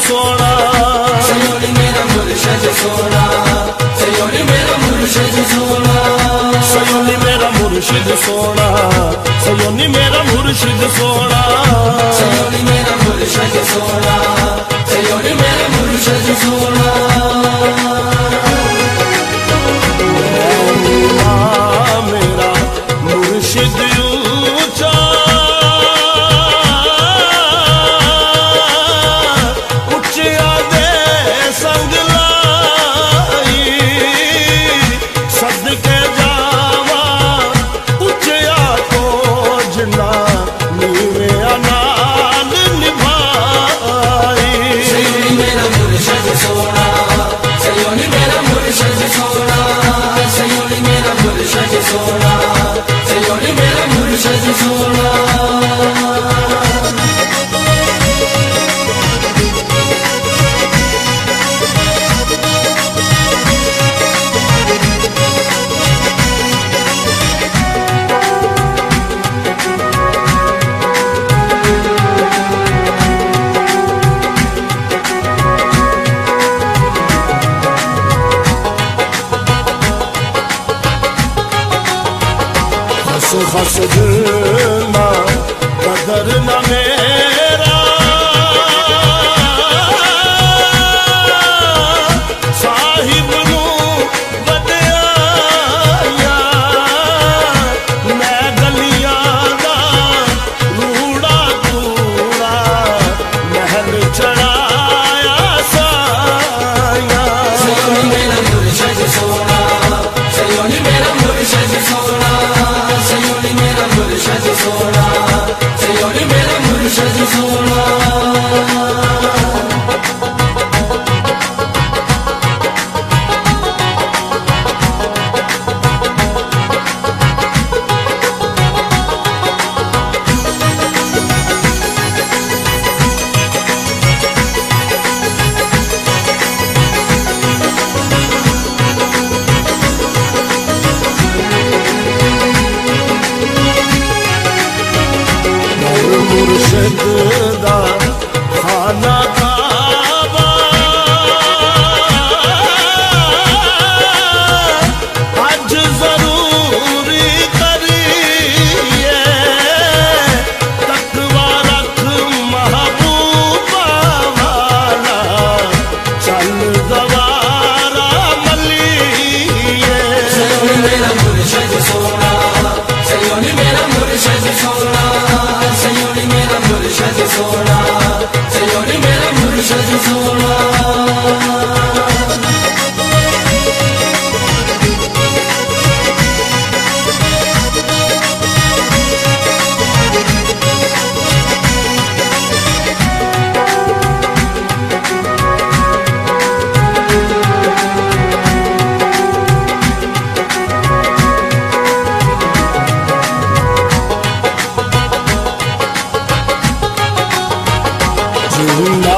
सोना, सयोनी मेरा मुर्शिद सोना, सयोनी मेरा मुर्शिद सोना, सयोनी मेरा मुर्शिद सोना, सयोनी मेरा मुर्शिद सोना, सयोनी मेरा मुर्शिद सोना, सयोनी मेरा मुर्शिद सोना। मेरा मुर्शिद ऊंचा, उच्चिया दे संग लाई, सदके जावा उच्चिया को जना, नीवे नाल निभाई। सयोनी मेरा मुर्शिद सोना, सयोनी मेरा मुर्शिद सोना, सयोनी मेरा मुर्शिद सोना, सयोनी मेरा मुर्शिद सोना। हस दिलना कदर न मेरा, साहिब नू वड्याया, मैं गलियां दा रूड़ा कूड़ा, महल चढ़ाया साया। सयोनी मेरा मुर्शिद सोना, सयोनी मेरा मुर्शिद सोना, सयोनी मेरा मुर्शिद सोना, सयोनी मेरा मुर्शिद सोना। मुर्शिद दा खाना काबा, अज जरूरी करिए, तकवा रख महबूबा वाला, चल गवारा मलिए। सयोनी मेरा मुर्शिद सोना, सयोनी मेरा मुर्शिद सोना, सयोनी मेरा मुर्शिद सोना, सयोनी मेरा मुर्शिद सोना।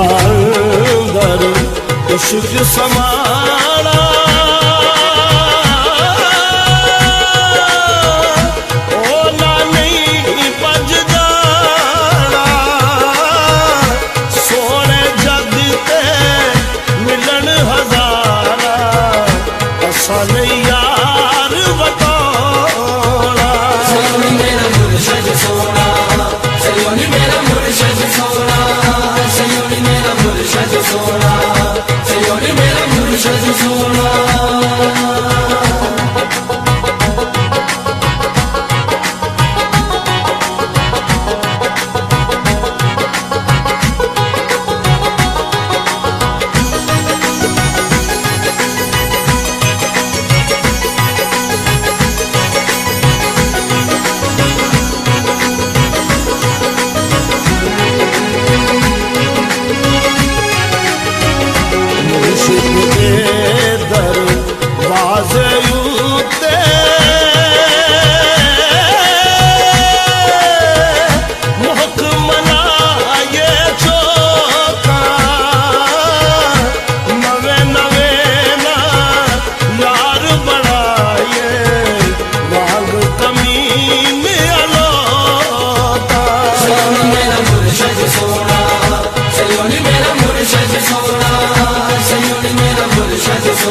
अंदर इश्क समाना, ओला नहीं बज जाना, सोने जग ते मिलन हजारा, असल यार बतौला। सयोनी मेरा मुर्शिद सोना, सयोनी मेरा मुर्शिद सोना, सयोनी मेरा मुर्शिद सोना, सयोनी मेरा मुर्शिद सोना।